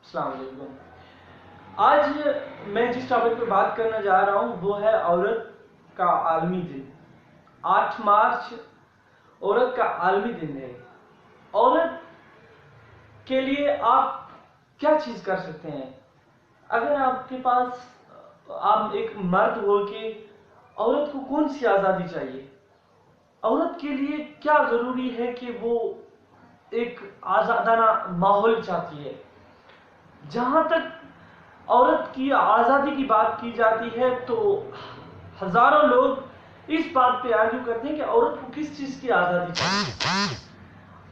السلام علیکم۔ آج میں جس ٹاپک پہ بات کرنا جا رہا ہوں وہ ہے عورت کا عالمی دن۔ 8 مارچ عورت کا عالمی دن ہے۔ عورت کے لیے آپ کیا چیز کر سکتے ہیں؟ اگر آپ کے پاس آپ ایک مرد ہو کے عورت کو کون سی آزادی چاہیے؟ عورت کے لیے کیا ضروری ہے کہ وہ ایک آزادانہ ماحول چاہتی ہے؟ جہاں تک عورت کی آزادی کی بات کی جاتی ہے تو ہزاروں لوگ اس بات پہ آرگیو کرتے ہیں کہ عورت کو کس چیز کی آزادی چاہیے۔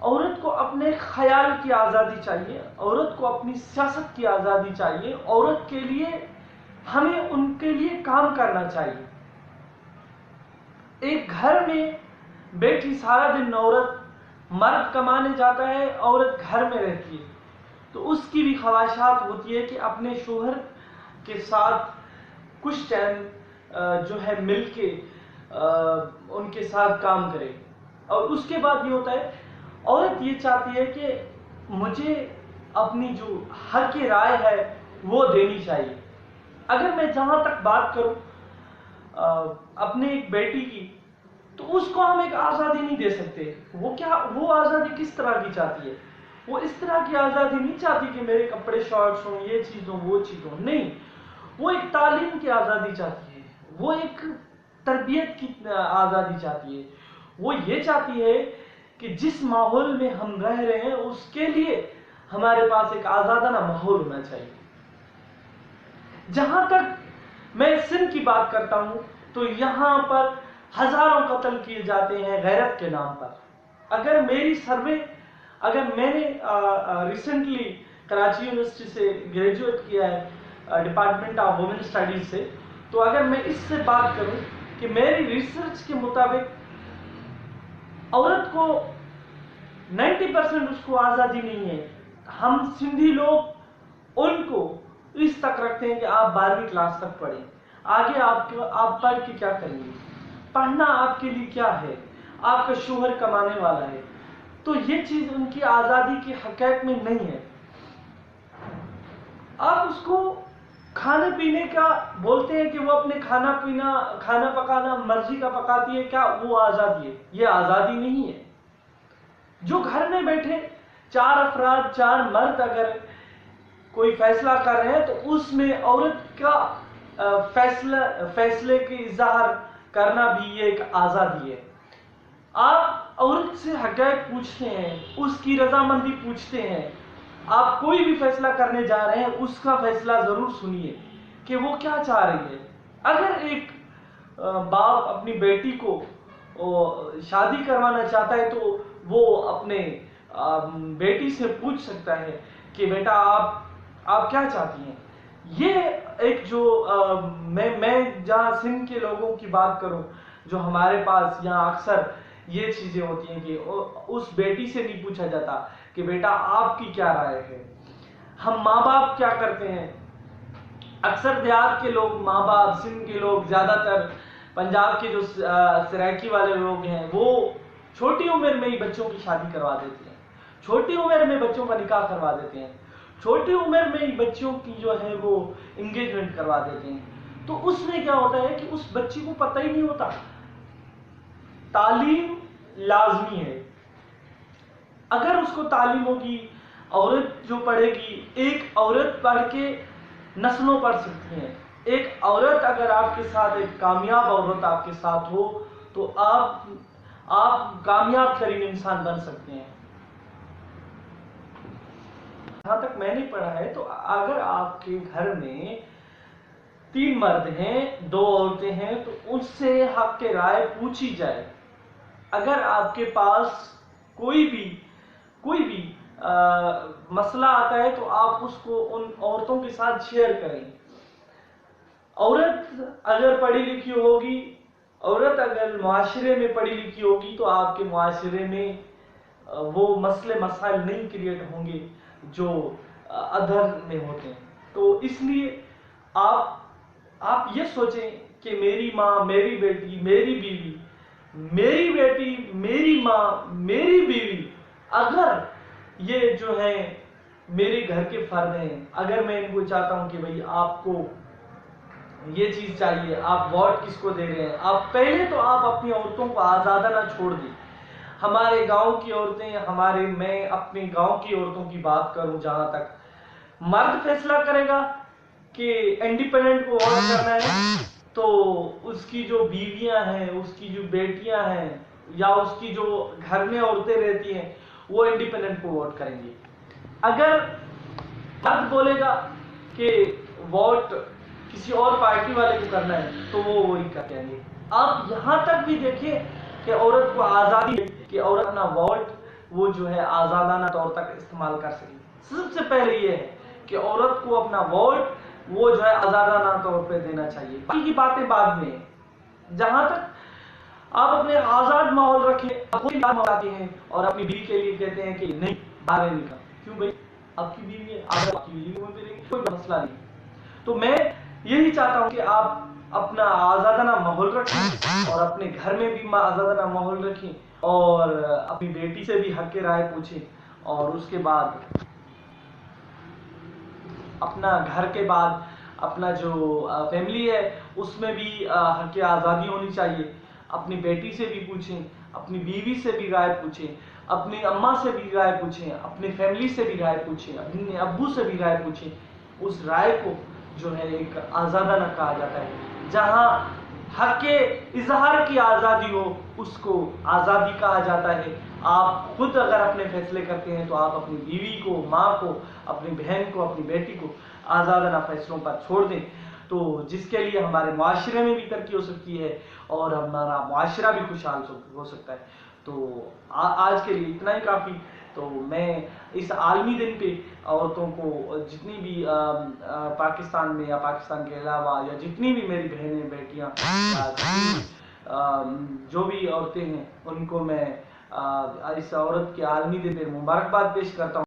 عورت کو اپنے خیال کی آزادی چاہیے، عورت کو اپنی سیاست کی آزادی چاہیے، عورت کے لیے ہمیں ان کے لیے کام کرنا چاہیے۔ ایک گھر میں بیٹھی سارا دن عورت، مرد کمانے جاتا ہے، عورت گھر میں رہتی ہے، تو اس کی بھی خواہشات ہوتی ہے کہ اپنے شوہر کے ساتھ کچھ ٹائم جو ہے مل کے ان کے ساتھ کام کرے۔ اور اس کے بعد یہ ہوتا ہے، عورت یہ چاہتی ہے کہ مجھے اپنی جو حق رائے ہے وہ دینی چاہیے۔ اگر میں جہاں تک بات کروں اپنے ایک بیٹی کی، تو اس کو ہم ایک آزادی نہیں دے سکتے۔ وہ آزادی کس طرح کی چاہتی ہے؟ وہ اس طرح کی آزادی نہیں چاہتی کہ میرے کپڑے شارٹس ہوں، یہ چیز ہوں، وہ چیز ہوں، نہیں۔ وہ ایک تعلیم کی آزادی چاہتی ہے، وہ ایک تربیت کی آزادی چاہتی ہے۔ وہ یہ چاہتی ہے کہ جس ماحول میں ہم رہ رہے ہیں اس کے لیے ہمارے پاس ایک آزادانہ ماحول ہونا چاہیے۔ جہاں تک میں سندھ کی بات کرتا ہوں تو یہاں پر ہزاروں قتل کیے جاتے ہیں غیرت کے نام پر۔ اگر میں نے ریسنٹلی کراچی یونیورسٹی سے گریجویٹ کیا ہے ڈپارٹمنٹ آف وومن اسٹڈیز سے، تو اگر میں اس سے بات کروں کہ میری ریسرچ کے مطابق عورت کو 90% اس کو آزادی نہیں ہے۔ ہم سندھی لوگ ان کو اس تک رکھتے ہیں کہ آپ 12ویں کلاس تک پڑھیں، آگے آپ پڑھ کے کیا کریں گے؟ پڑھنا آپ کے لیے کیا ہے؟ آپ کا شوہر کمانے والا ہے، تو یہ چیز ان کی آزادی کے حقیقت میں نہیں ہے۔ آپ اس کو کھانے پینے کا بولتے ہیں کہ وہ اپنے کھانا پکانا مرضی کا پکاتی ہے، کیا وہ آزادی ہے؟ یہ آزادی نہیں ہے۔ جو گھر میں بیٹھے 4 افراد، 4 مرد اگر کوئی فیصلہ کر رہے ہیں تو اس میں عورت کا فیصلے کی اظہار کرنا بھی یہ ایک آزادی ہے۔ آپ عورت سے حقائق پوچھتے ہیں، اس کی رضامندی پوچھتے ہیں۔ آپ کوئی بھی فیصلہ کرنے جا رہے ہیں اس کا فیصلہ ضرور سنیے کہ وہ کیا چاہ رہی ہے۔ اگر ایک باپ اپنی بیٹی کو شادی کروانا چاہتا ہے تو وہ اپنے بیٹی سے پوچھ سکتا ہے کہ بیٹا آپ کیا چاہتی ہیں۔ یہ ایک جو میں جہاں سندھ کے لوگوں کی بات کروں، جو ہمارے پاس یہاں اکثر یہ چیزیں ہوتی ہیں کہ اس بیٹی سے نہیں پوچھا جاتا کہ بیٹا آپ کی کیا رائے ہے۔ ہم ماں باپ کیا کرتے ہیں؟ اکثر دیہات کے لوگ، ماں باپ، سندھ کے لوگ، زیادہ تر پنجاب کے جو سرائکی والے لوگ ہیں، وہ چھوٹی عمر میں ہی بچوں کی شادی کروا دیتے ہیں، چھوٹی عمر میں بچوں کا نکاح کروا دیتے ہیں، چھوٹی عمر میں ہی بچوں کی جو ہے وہ انگیجمنٹ کروا دیتے ہیں۔ تو اس میں کیا ہوتا ہے کہ اس بچی کو پتہ ہی نہیں ہوتا۔ تعلیم لازمی ہے۔ اگر اس کو تعلیم ہوگی، عورت جو پڑھے گی، ایک عورت پڑھ کے نسلوں پڑھ سکتی ہیں۔ ایک عورت اگر آپ کے ساتھ، ایک کامیاب عورت آپ کے ساتھ ہو تو آپ کامیاب ترین انسان بن سکتے ہیں۔ جہاں تک میں نے پڑھا ہے تو اگر آپ کے گھر میں 3 مرد ہیں، 2 عورتیں ہیں، تو اس سے حق کے رائے پوچھی جائے۔ اگر آپ کے پاس کوئی بھی مسئلہ آتا ہے تو آپ اس کو ان عورتوں کے ساتھ شیئر کریں۔ عورت اگر پڑھی لکھی ہوگی، عورت اگر معاشرے میں پڑھی لکھی ہوگی تو آپ کے معاشرے میں وہ مسئلے مسائل نہیں کریٹ ہوں گے جو ادھر میں ہوتے ہیں۔ تو اس لیے آپ یہ سوچیں کہ میری ماں، میری بیٹی، میری بیوی، میری بیٹی، میری ماں، میری بیوی، اگر یہ جو ہے میرے گھر کے فرد ہیں، اگر میں ان کو چاہتا ہوں کہ بھئی آپ کو یہ چیز چاہیے، آپ ووٹ کس کو دے رہے ہیں، آپ پہلے تو آپ اپنی عورتوں کو آزادانہ چھوڑ دیں۔ ہمارے گاؤں کی عورتیں، میں اپنے گاؤں کی عورتوں کی بات کروں، جہاں تک مرد فیصلہ کرے گا کہ انڈیپینڈنٹ کو ووٹ کرنا ہے، تو اس کی جو بیویاں ہیں، اس کی جو بیٹیاں ہیں، یا اس کی جو گھر میں عورتیں رہتی ہیں، وہ انڈیپینڈنٹ کو ووٹ کریں گے۔ اگر مرد بولے گا کہ ووٹ کسی اور پارٹی والے کو کرنا ہے، تو وہ وہی کریں گے۔ آپ یہاں تک بھی دیکھیں کہ عورت کو آزادی ہے کہ عورت اپنا ووٹ وہ جو ہے آزادانہ طور تک استعمال کر سکے۔ سب سے پہلے یہ ہے کہ عورت کو اپنا ووٹ وہ جو ہے آزادانہ طور پہ دینا چاہیے، باقی کی باتیں بعد میں ہیں۔ جہاں تک آپ اپنے آزاد ماحول رکھیں، کوئی بات آتی ہیں اور اپنی بیوی کے لیے کہتے ہیں کہ نہیں باہر نہیں نکل، کیوں بھائی آپ کی بیوی ہے، آپ کی بیوی میں بھی کوئی مسئلہ نہیں۔ تو میں یہی چاہتا ہوں کہ آپ اپنا آزادانہ ماحول رکھیں اور اپنے گھر میں بھی آزادانہ ماحول رکھیں، اور اپنی بیٹی سے بھی حق رائے پوچھیں، اور اس کے بعد اپنا گھر کے بعد اپنا جو فیملی ہے اس میں بھی حق آزادی ہونی چاہیے۔ اپنی بیٹی سے بھی پوچھیں، اپنی بیوی سے بھی رائے پوچھیں، اپنی اماں سے بھی رائے پوچھیں، اپنی فیملی سے بھی رائے پوچھیں، اپنے ابو سے بھی رائے پوچھیں۔ اس رائے کو جو ہے ایک آزادانہ کہا جاتا ہے۔ جہاں حق اظہار کی آزادی ہو اس کو آزادی کہا جاتا ہے۔ آپ خود اگر اپنے فیصلے کرتے ہیں تو آپ اپنی بیوی کو، ماں کو، اپنی بہن کو، اپنی بیٹی کو آزادانہ فیصلوں پر چھوڑ دیں، تو جس کے لیے ہمارے معاشرے میں بھی ترقی ہو سکتی ہے اور ہمارا معاشرہ بھی خوشحال ہو سکتا ہے۔ تو آج کے لیے اتنا ہی کافی۔ تو میں اس عالمی دن پہ عورتوں کو، جتنی بھی پاکستان میں یا پاکستان کے علاوہ یا جتنی بھی میری بہنیں، بیٹیاں، جو بھی عورتیں ہیں، ان کو میں اس عورت کے عالمی دن پہ مبارکباد پیش کرتا ہوں۔